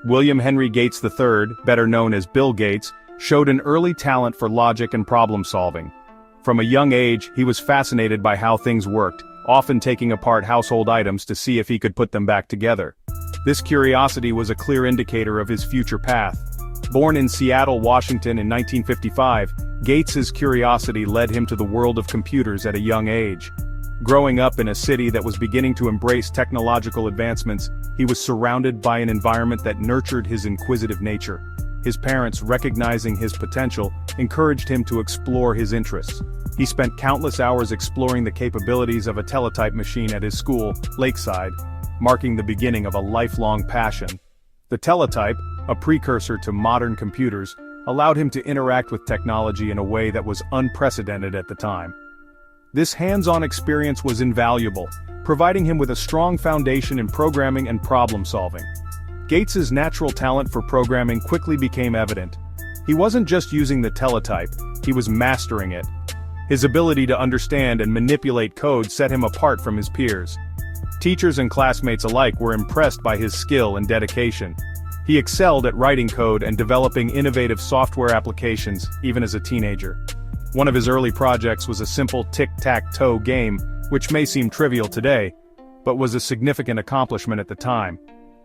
William Henry Gates III, better known as Bill Gates, showed an early talent for logic and problem-solving. From a young age, he was fascinated by how things worked, often taking apart household items to see if he could put them back together. This curiosity was a clear indicator of his future path. Born in Seattle, Washington in 1955, Gates's curiosity led him to the world of computers at a young age. Growing up in a city that was beginning to embrace technological advancements, he was surrounded by an environment that nurtured his inquisitive nature. His parents, recognizing his potential, encouraged him to explore his interests. He spent countless hours exploring the capabilities of a teletype machine at his school, Lakeside, marking the beginning of a lifelong passion. The teletype, a precursor to modern computers, allowed him to interact with technology in a way that was unprecedented at the time. This hands-on experience was invaluable, providing him with a strong foundation in programming and problem-solving. Gates's natural talent for programming quickly became evident. He wasn't just using the teletype, he was mastering it. His ability to understand and manipulate code set him apart from his peers. Teachers and classmates alike were impressed by his skill and dedication. He excelled at writing code and developing innovative software applications, even as a teenager. One of his early projects was a simple tic-tac-toe game, which may seem trivial today, but was a significant accomplishment at the time.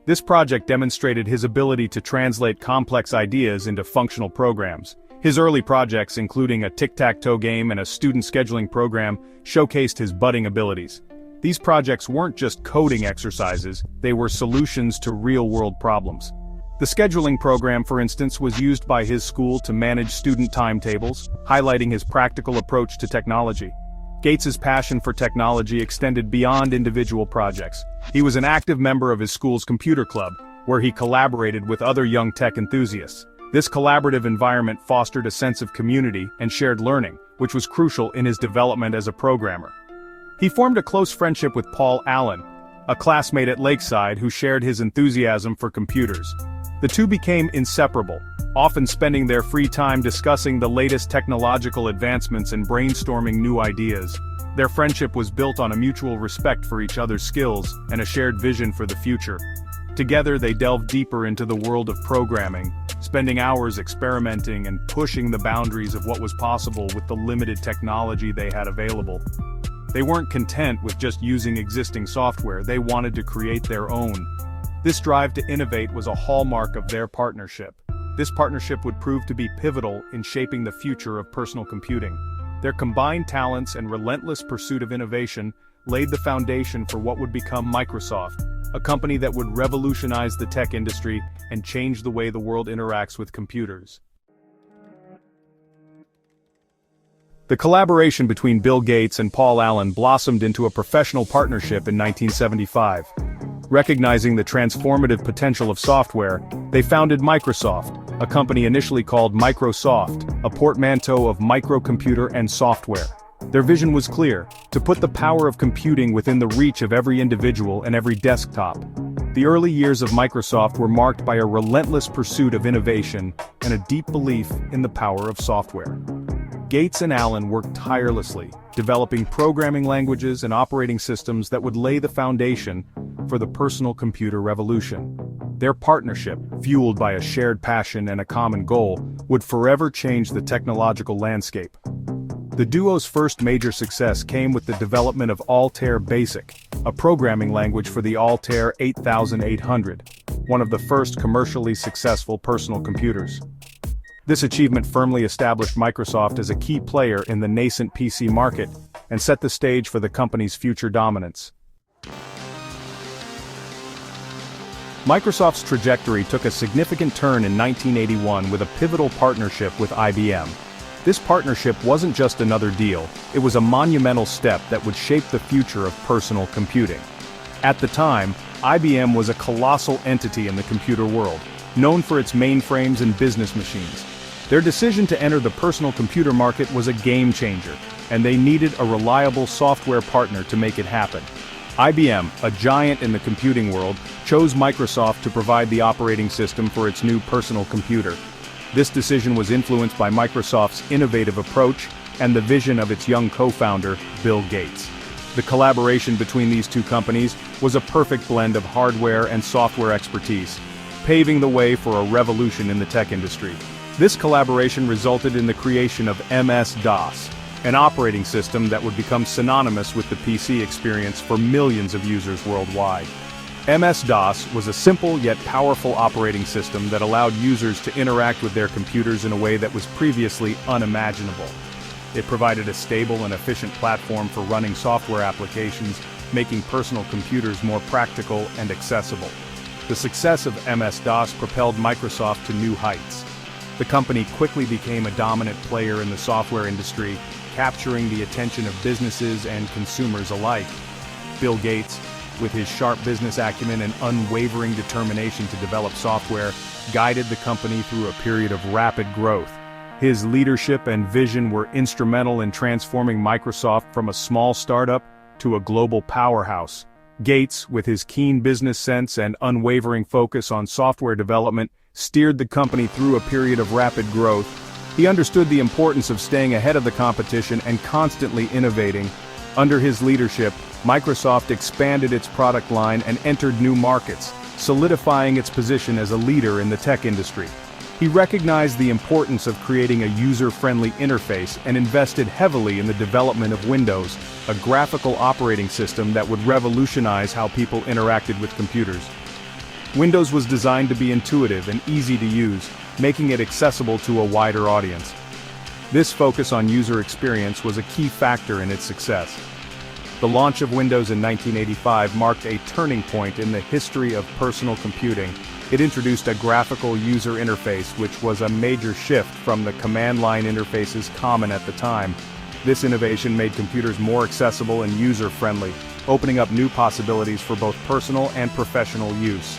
This project demonstrated his ability to translate complex ideas into functional programs. His early projects, including a tic-tac-toe game and a student scheduling program, showcased his budding abilities. These projects weren't just coding exercises, they were solutions to real-world problems. The scheduling program, for instance, was used by his school to manage student timetables, highlighting his practical approach to technology. Gates's passion for technology extended beyond individual projects. He was an active member of his school's computer club, where he collaborated with other young tech enthusiasts. This collaborative environment fostered a sense of community and shared learning, which was crucial in his development as a programmer. He formed a close friendship with Paul Allen, a classmate at Lakeside who shared his enthusiasm for computers. The two became inseparable, often spending their free time discussing the latest technological advancements and brainstorming new ideas. Their friendship was built on a mutual respect for each other's skills and a shared vision for the future. Together they delved deeper into the world of programming, spending hours experimenting and pushing the boundaries of what was possible with the limited technology they had available. They weren't content with just using existing software, they wanted to create their own. This drive to innovate was a hallmark of their partnership. This partnership would prove to be pivotal in shaping the future of personal computing. Their combined talents and relentless pursuit of innovation laid the foundation for what would become Microsoft, a company that would revolutionize the tech industry and change the way the world interacts with computers. The collaboration between Bill Gates and Paul Allen blossomed into a professional partnership in 1975. Recognizing the transformative potential of software, they founded Microsoft, a company initially called Microsoft, a portmanteau of microcomputer and software. Their vision was clear: to put the power of computing within the reach of every individual and every desktop. The early years of Microsoft were marked by a relentless pursuit of innovation and a deep belief in the power of software. Gates and Allen worked tirelessly, developing programming languages and operating systems that would lay the foundation for the personal computer revolution. Their partnership, fueled by a shared passion and a common goal, would forever change the technological landscape. The duo's first major success came with the development of Altair Basic, a programming language for the Altair 8800, one of the first commercially successful personal computers. This achievement firmly established Microsoft as a key player in the nascent PC market and set the stage for the company's future dominance. Microsoft's trajectory took a significant turn in 1981 with a pivotal partnership with IBM. This partnership wasn't just another deal, it was a monumental step that would shape the future of personal computing. At the time, IBM was a colossal entity in the computer world, known for its mainframes and business machines. Their decision to enter the personal computer market was a game changer, and they needed a reliable software partner to make it happen. IBM, a giant in the computing world, chose Microsoft to provide the operating system for its new personal computer. This decision was influenced by Microsoft's innovative approach and the vision of its young co-founder, Bill Gates. The collaboration between these two companies was a perfect blend of hardware and software expertise. paving the way for a revolution in the tech industry. This collaboration resulted in the creation of MS-DOS, an operating system that would become synonymous with the PC experience for millions of users worldwide. MS-DOS was a simple yet powerful operating system that allowed users to interact with their computers in a way that was previously unimaginable. It provided a stable and efficient platform for running software applications, making personal computers more practical and accessible. The success of MS-DOS propelled Microsoft to new heights. The company quickly became a dominant player in the software industry, capturing the attention of businesses and consumers alike. Bill Gates, with his sharp business acumen and unwavering determination to develop software, guided the company through a period of rapid growth. His leadership and vision were instrumental in transforming Microsoft from a small startup to a global powerhouse. Gates, with his keen business sense and unwavering focus on software development, steered the company through a period of rapid growth. He understood the importance of staying ahead of the competition and constantly innovating. Under his leadership, Microsoft expanded its product line and entered new markets, solidifying its position as a leader in the tech industry. He recognized the importance of creating a user-friendly interface and invested heavily in the development of Windows, a graphical operating system that would revolutionize how people interacted with computers. Windows was designed to be intuitive and easy to use, making it accessible to a wider audience. This focus on user experience was a key factor in its success. The launch of Windows in 1985 marked a turning point in the history of personal computing. It introduced a graphical user interface, which was a major shift from the command line interfaces common at the time. This innovation made computers more accessible and user-friendly, opening up new possibilities for both personal and professional use.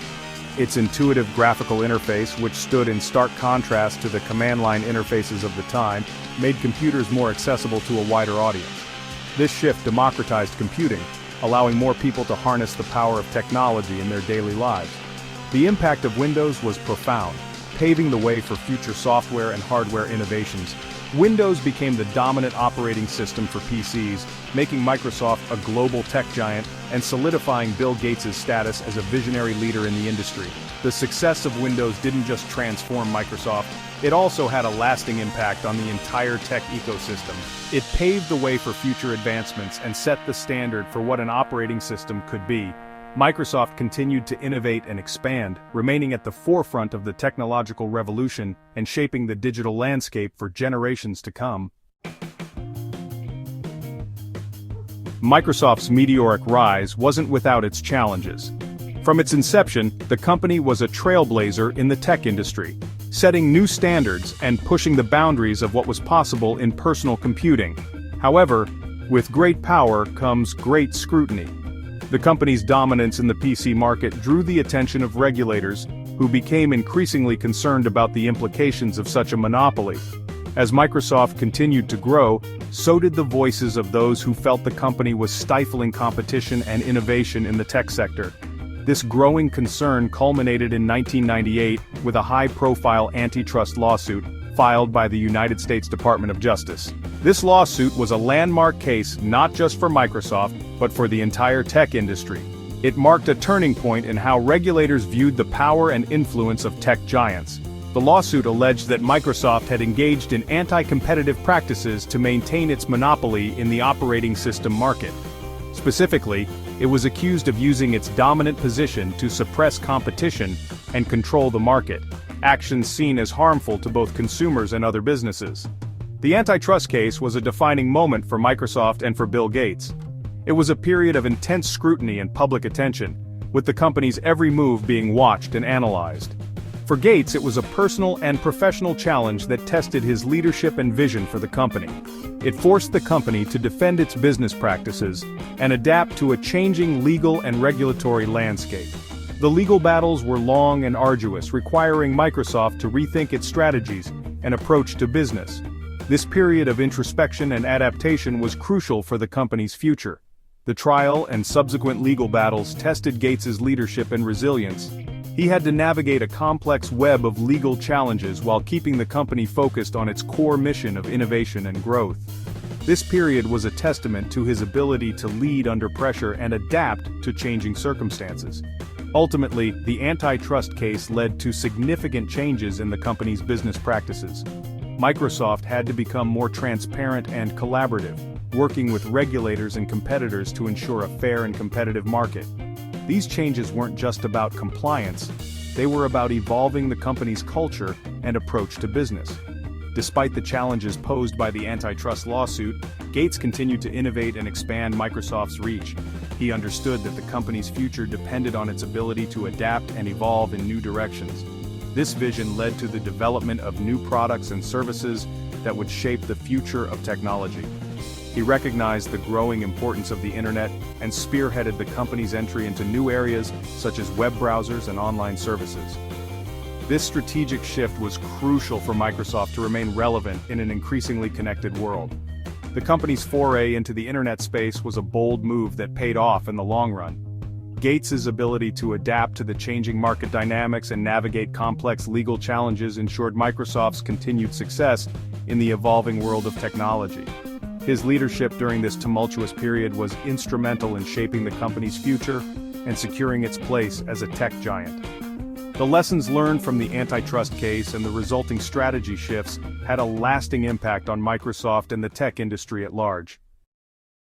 Its intuitive graphical interface, which stood in stark contrast to the command line interfaces of the time, made computers more accessible to a wider audience. This shift democratized computing, allowing more people to harness the power of technology in their daily lives. The impact of Windows was profound, paving the way for future software and hardware innovations. Windows became the dominant operating system for PCs, making Microsoft a global tech giant and solidifying Bill Gates' status as a visionary leader in the industry. The success of Windows didn't just transform Microsoft, it also had a lasting impact on the entire tech ecosystem. It paved the way for future advancements and set the standard for what an operating system could be. Microsoft continued to innovate and expand, remaining at the forefront of the technological revolution and shaping the digital landscape for generations to come. Microsoft's meteoric rise wasn't without its challenges. From its inception, the company was a trailblazer in the tech industry, setting new standards and pushing the boundaries of what was possible in personal computing. However, with great power comes great scrutiny. The company's dominance in the PC market drew the attention of regulators, who became increasingly concerned about the implications of such a monopoly. As Microsoft continued to grow, so did the voices of those who felt the company was stifling competition and innovation in the tech sector. This growing concern culminated in 1998 with a high-profile antitrust lawsuit filed by the United States Department of Justice. This lawsuit was a landmark case not just for Microsoft, but for the entire tech industry. It marked a turning point in how regulators viewed the power and influence of tech giants. The lawsuit alleged that Microsoft had engaged in anti-competitive practices to maintain its monopoly in the operating system market. Specifically, it was accused of using its dominant position to suppress competition and control the market, actions seen as harmful to both consumers and other businesses. The antitrust case was a defining moment for Microsoft and for Bill Gates. It was a period of intense scrutiny and public attention, with the company's every move being watched and analyzed. For Gates, it was a personal and professional challenge that tested his leadership and vision for the company. It forced the company to defend its business practices and adapt to a changing legal and regulatory landscape. The legal battles were long and arduous, requiring Microsoft to rethink its strategies and approach to business. This period of introspection and adaptation was crucial for the company's future. The trial and subsequent legal battles tested Gates's leadership and resilience. He had to navigate a complex web of legal challenges while keeping the company focused on its core mission of innovation and growth. This period was a testament to his ability to lead under pressure and adapt to changing circumstances. Ultimately, the antitrust case led to significant changes in the company's business practices. Microsoft had to become more transparent and collaborative, working with regulators and competitors to ensure a fair and competitive market. These changes weren't just about compliance, they were about evolving the company's culture and approach to business. Despite the challenges posed by the antitrust lawsuit, Gates continued to innovate and expand Microsoft's reach. He understood that the company's future depended on its ability to adapt and evolve in new directions. This vision led to the development of new products and services that would shape the future of technology. He recognized the growing importance of the internet and spearheaded the company's entry into new areas such as web browsers and online services. This strategic shift was crucial for Microsoft to remain relevant in an increasingly connected world. The company's foray into the internet space was a bold move that paid off in the long run. Gates's ability to adapt to the changing market dynamics and navigate complex legal challenges ensured Microsoft's continued success in the evolving world of technology. His leadership during this tumultuous period was instrumental in shaping the company's future and securing its place as a tech giant. The lessons learned from the antitrust case and the resulting strategy shifts had a lasting impact on Microsoft and the tech industry at large.